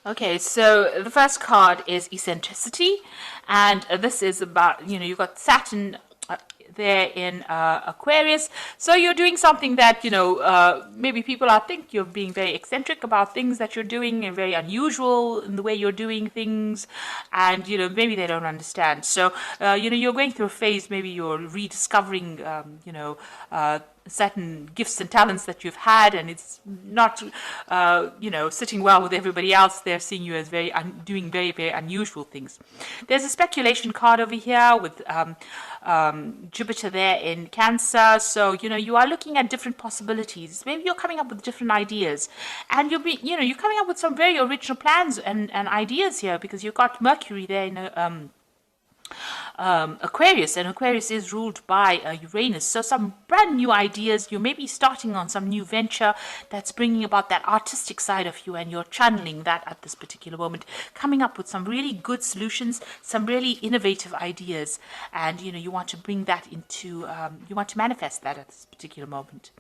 Okay, so the first card is eccentricity, and this is about, you've got Saturn there in Aquarius. So you're doing something that, maybe people think you're being very eccentric about things that you're doing and very unusual in the way you're doing things, and, maybe they don't understand. So, you're going through a phase, maybe you're rediscovering, certain gifts and talents that you've had, and it's not, sitting well with everybody else. They're seeing you as doing very, very unusual things. There's a speculation card over here with Jupiter there in Cancer. So, you are looking at different possibilities. Maybe you're coming up with different ideas, and you're coming up with some very original plans and ideas here, because you've got Mercury there in Aquarius, and Aquarius is ruled by Uranus. So some brand new ideas. You may be starting on some new venture that's bringing about that artistic side of you, and you're channeling that at this particular moment, coming up with some really good solutions, some really innovative ideas, and you want to bring that into, you want to manifest that at this particular moment.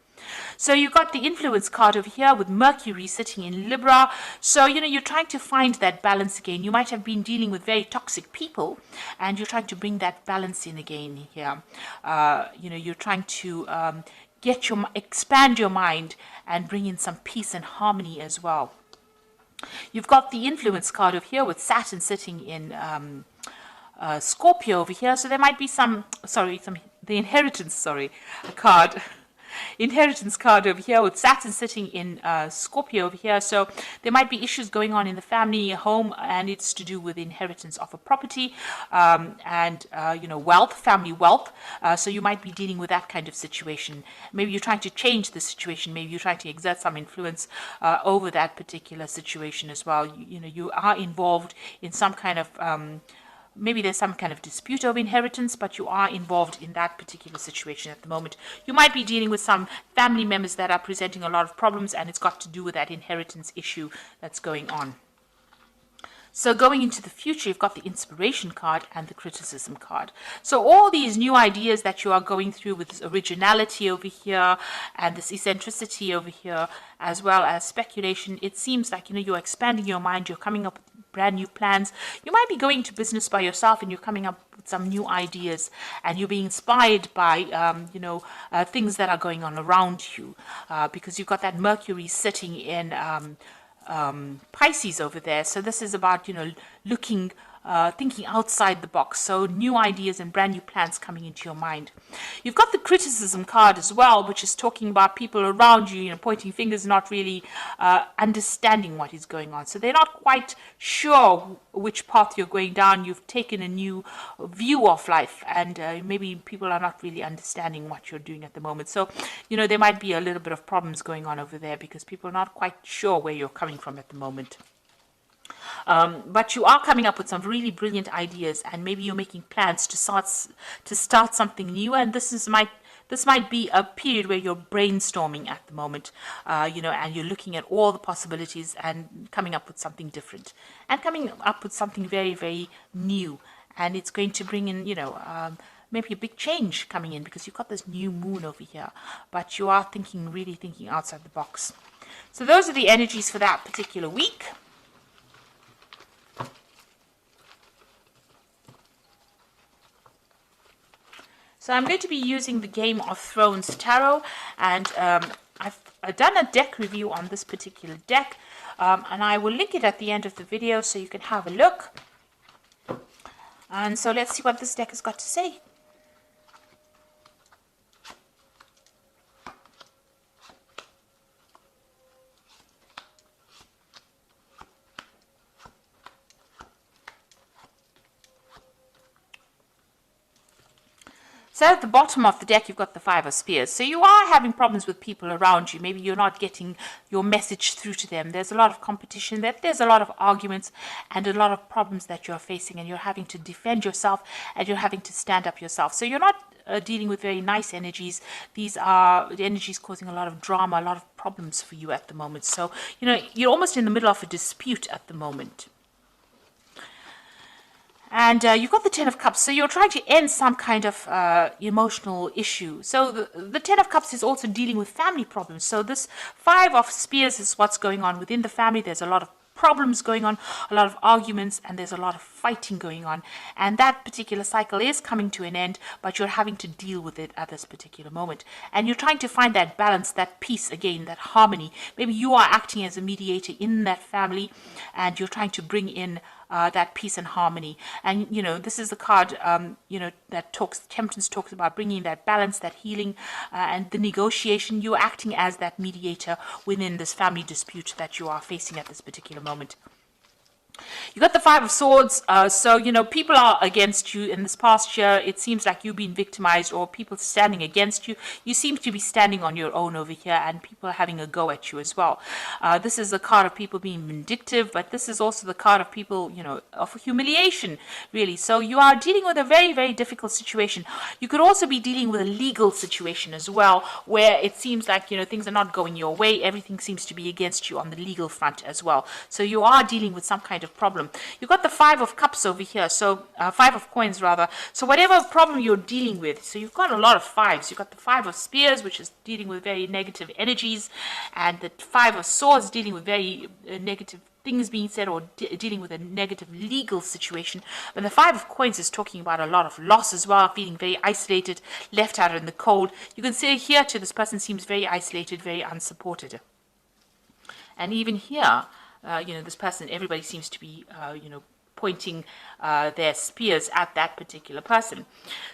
So you've got the influence card over here with Mercury sitting in Libra. So, you're trying to find that balance again. You might have been dealing with very toxic people, and you're trying to bring that balance in again here. You're trying to expand your mind and bring in some peace and harmony as well. You've got the influence card over here with Saturn sitting in Scorpio over here. So there might be the inheritance, card. Inheritance card over here with Saturn sitting in Scorpio over here. So there might be issues going on in the family home, and it's to do with inheritance of a property, and wealth, family wealth. So you might be dealing with that kind of situation. Maybe you're trying to change the situation. Maybe you're trying to exert some influence over that particular situation as well. You are involved in some kind of maybe there's some kind of dispute over inheritance, but you are involved in that particular situation at the moment. You might be dealing with some family members that are presenting a lot of problems, and it's got to do with that inheritance issue that's going on. So going into the future, you've got the inspiration card and the criticism card. So all these new ideas that you are going through with this originality over here and this eccentricity over here, as well as speculation, it seems like, you're expanding your mind, you're coming up with brand new plans. You might be going to business by yourself, and you're coming up with some new ideas, and you're being inspired by, things that are going on around you, because you've got that Mercury sitting in Pisces over there. So this is about, looking, thinking outside the box. So new ideas and brand new plans coming into your mind. You've got the criticism card as well, which is talking about people around you, pointing fingers, not really understanding what is going on. So they're not quite sure which path you're going down. You've taken a new view of life, and maybe people are not really understanding what you're doing at the moment. So, there might be a little bit of problems going on over there, because people are not quite sure where you're coming from at the moment. But you are coming up with some really brilliant ideas, and maybe you're making plans to start something new. And this might be a period where you're brainstorming at the moment, and you're looking at all the possibilities and coming up with something different, and coming up with something very, very new. And it's going to bring in, maybe a big change coming in, because you've got this new moon over here, but you are really thinking outside the box. So those are the energies for that particular week. So I'm going to be using the Game of Thrones Tarot, and I've done a deck review on this particular deck, and I will link it at the end of the video so you can have a look. And so let's see what this deck has got to say. So at the bottom of the deck, you've got the Five of Spears. So you are having problems with people around you. Maybe you're not getting your message through to them. There's a lot of competition. There's a lot of arguments and a lot of problems that you're facing, and you're having to defend yourself, and you're having to stand up yourself. So you're not dealing with very nice energies. These are the energies causing a lot of drama, a lot of problems for you at the moment. So, you're almost in the middle of a dispute at the moment. And you've got the Ten of Cups, so you're trying to end some kind of emotional issue. So the Ten of Cups is also dealing with family problems. So this Five of Spears is what's going on within the family. There's a lot of problems going on, a lot of arguments, and there's a lot of fighting going on. And that particular cycle is coming to an end, but you're having to deal with it at this particular moment. And you're trying to find that balance, that peace again, that harmony. Maybe you are acting as a mediator in that family, and you're trying to bring in that peace and harmony. And this is the card that Temperance talks about bringing that balance, that healing, and the negotiation. You're acting as that mediator within this family dispute that you are facing at this particular moment. You got the Five of Swords, so people are against you in this past year. It seems like you've been victimized, or people standing against you. You seem to be standing on your own over here, and people are having a go at you as well. This is a card of people being vindictive, but this is also the card of people, of humiliation, really. So you are dealing with a very, very difficult situation. You could also be dealing with a legal situation as well, where it seems like things are not going your way. Everything seems to be against you on the legal front as well. So you are dealing with some kind of problem. You've got the Five of Cups over here, so Five of Coins rather. So whatever problem you're dealing with, so you've got a lot of fives. You've got the Five of Spears, which is dealing with very negative energies, and the Five of Swords dealing with very negative things being said, or dealing with a negative legal situation. But the Five of Coins is talking about a lot of loss as well, feeling very isolated, left out in the cold. You can see here too, this person seems very isolated, very unsupported. And even here, this person, everybody seems to be, pointing their spears at that particular person.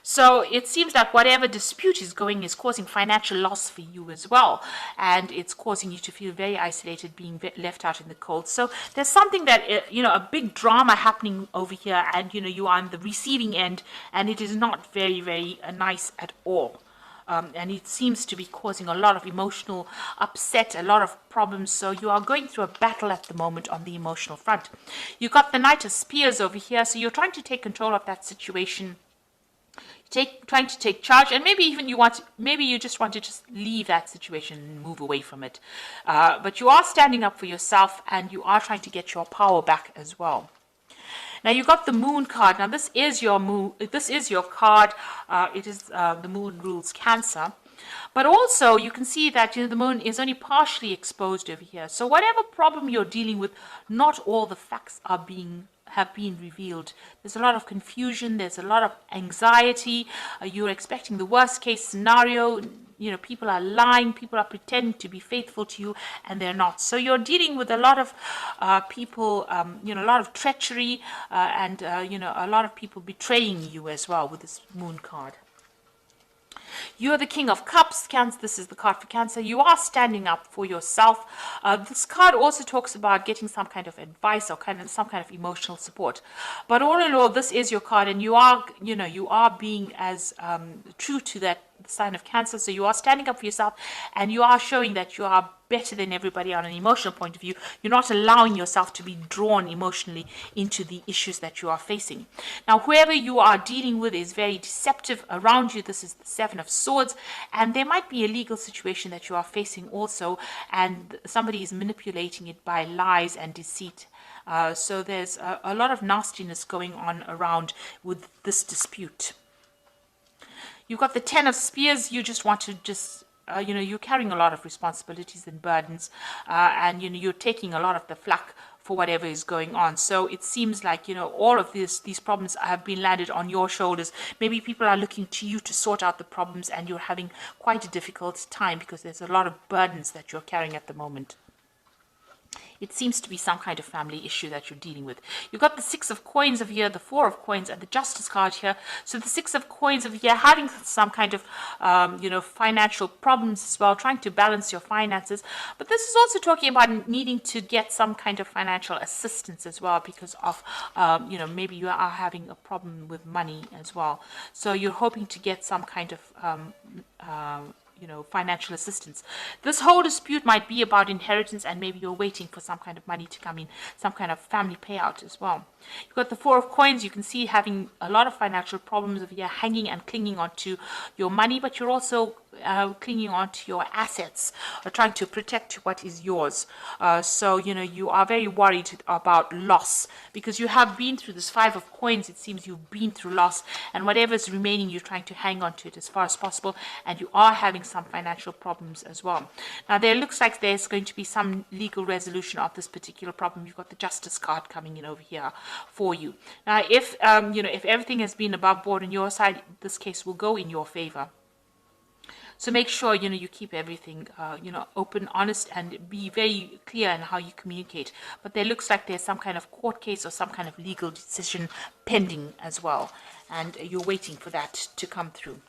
So it seems like whatever dispute is going is causing financial loss for you as well. And it's causing you to feel very isolated, being left out in the cold. So there's something that, a big drama happening over here, and, you are on the receiving end, and it is not very, very nice at all. And it seems to be causing a lot of emotional upset, a lot of problems. So you are going through a battle at the moment on the emotional front. You got the Knight of Spears over here, so you're trying to take control of that situation. Trying to take charge, and maybe even maybe you just want to just leave that situation and move away from it. But you are standing up for yourself, and you are trying to get your power back as well. Now you got the Moon card. Now this is your moon. This is your card. It is the Moon rules Cancer, but also you can see that the Moon is only partially exposed over here. So whatever problem you're dealing with, not all the facts have been revealed. There's a lot of confusion. There's a lot of anxiety. You're expecting the worst case scenario. People are lying, people are pretending to be faithful to you, and they're not. So you're dealing with a lot of people, a lot of treachery, and, a lot of people betraying you as well with this Moon card. You're the King of Cups, Cancer. This is the card for Cancer. You are standing up for yourself. This card also talks about getting some kind of advice or some kind of emotional support. But all in all, this is your card, and you are being as true to that sign of Cancer. So you are standing up for yourself, and you are showing that you are better than everybody on an emotional point of view. You're not allowing yourself to be drawn emotionally into the issues that you are facing. Now, whoever you are dealing with is very deceptive around you. This is the Seven of Swords, and there might be a legal situation that you are facing also, and somebody is manipulating it by lies and deceit. So there's a lot of nastiness going on around with this dispute. You've got the Ten of Spears. You just want to you're carrying a lot of responsibilities and burdens, and you're taking a lot of the flak for whatever is going on. So it seems like all of these problems have been landed on your shoulders. Maybe people are looking to you to sort out the problems, and you're having quite a difficult time because there's a lot of burdens that you're carrying at the moment. It seems to be some kind of family issue that you're dealing with. You've got the Six of Coins over here, the Four of Coins, and the Justice card here. So the Six of Coins over here, having some kind of, financial problems as well, trying to balance your finances. But this is also talking about needing to get some kind of financial assistance as well because of, maybe you are having a problem with money as well. So you're hoping to get some kind of, financial assistance. This whole dispute might be about inheritance, and maybe you're waiting for some kind of money to come in, some kind of family payout as well. You've got the Four of Coins. You can see having a lot of financial problems over here, hanging and clinging onto your money, but you're also clinging onto your assets, or trying to protect what is yours. So you are very worried about loss because you have been through this Five of Coins. It seems you've been through loss, and whatever's remaining, you're trying to hang on to it as far as possible, and you are having some financial problems as well. Now, there looks like there's going to be some legal resolution of this particular problem. You've got the Justice card coming in over here for you. Now, if if everything has been above board on your side, this case will go in your favor. So make sure, you keep everything, open, honest, and be very clear in how you communicate. But there looks like there's some kind of court case or some kind of legal decision pending as well. And you're waiting for that to come through.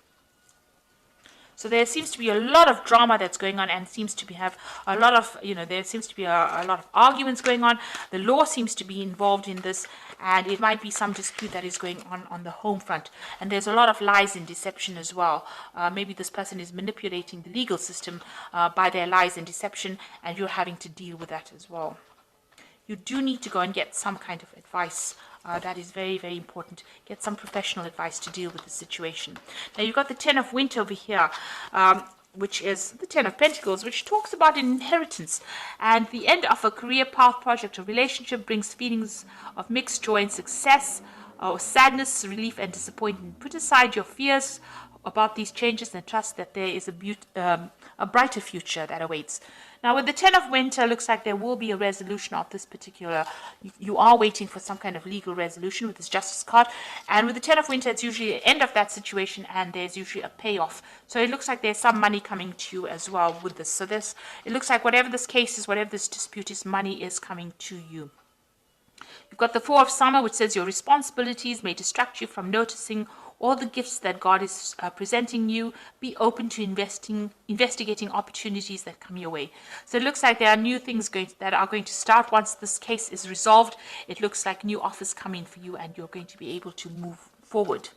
So there seems to be a lot of drama that's going on, and seems to have a lot of, there seems to be a lot of arguments going on. The law seems to be involved in this, and it might be some dispute that is going on the home front. And there's a lot of lies and deception as well. Maybe this person is manipulating the legal system by their lies and deception, and you're having to deal with that as well. You do need to go and get some kind of advice. That is very, very important. Get some professional advice to deal with the situation. Now, you've got the Ten of Winter over here, which is the Ten of Pentacles, which talks about an inheritance. And the end of a career path, project, or relationship brings feelings of mixed joy and success, or sadness, relief, and disappointment. Put aside your fears about these changes and trust that there is a brighter future that awaits. Now, with the Ten of Winter, looks like there will be a resolution of this particular. You are waiting for some kind of legal resolution with this Justice card. And with the Ten of Winter, it's usually the end of that situation, and there's usually a payoff. So it looks like there's some money coming to you as well with this. So it looks like whatever this case is, whatever this dispute is, money is coming to you. You've got the Four of Summer, which says your responsibilities may distract you from noticing all the gifts that God is presenting you. Be open to investigating opportunities that come your way. So it looks like there are new things that are going to start once this case is resolved. It looks like new offers come in for you, and you're going to be able to move forward.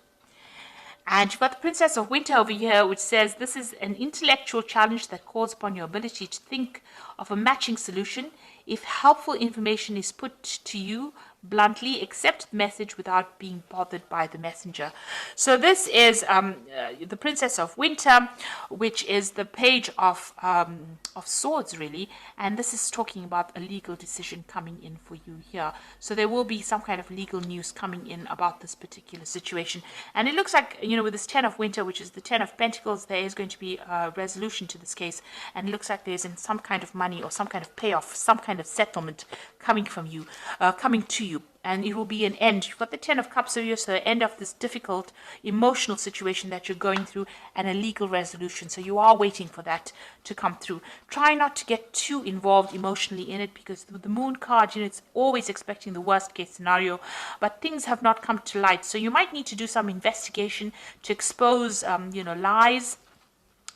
And you've got the Princess of Winter over here, which says this is an intellectual challenge that calls upon your ability to think of a matching solution. If helpful information is put to you bluntly, accept the message without being bothered by the messenger. So this is the Princess of Winter, which is the Page of Swords, really. And this is talking about a legal decision coming in for you here. So there will be some kind of legal news coming in about this particular situation. And it looks like, with this Ten of Winter, which is the Ten of Pentacles, there is going to be a resolution to this case. And it looks like there's some kind of money or some kind of payoff, some kind of settlement coming from you, coming to you. And it will be an end. You've got the Ten of Cups over here, so the end of this difficult emotional situation that you're going through, and a legal resolution. So you are waiting for that to come through. Try not to get too involved emotionally in it, because with the Moon card, it's always expecting the worst case scenario, but things have not come to light. So you might need to do some investigation to expose, lies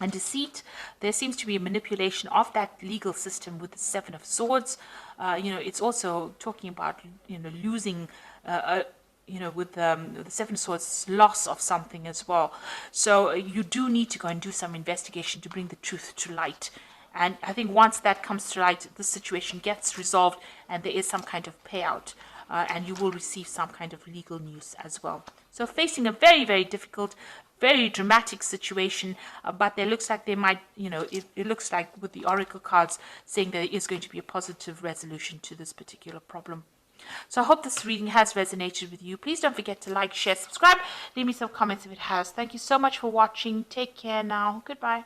and deceit. There seems to be a manipulation of that legal system with the Seven of Swords. It's also talking about, losing, with the Seven of Swords, loss of something as well. So you do need to go and do some investigation to bring the truth to light. And I think once that comes to light, the situation gets resolved and there is some kind of payout. And you will receive some kind of legal news as well. So facing a very, very difficult, very dramatic situation, but there looks like they might, it looks like with the Oracle cards saying there is going to be a positive resolution to this particular problem. So I hope this reading has resonated with you. Please don't forget to like, share, subscribe. Leave me some comments if it has. Thank you so much for watching. Take care now. Goodbye.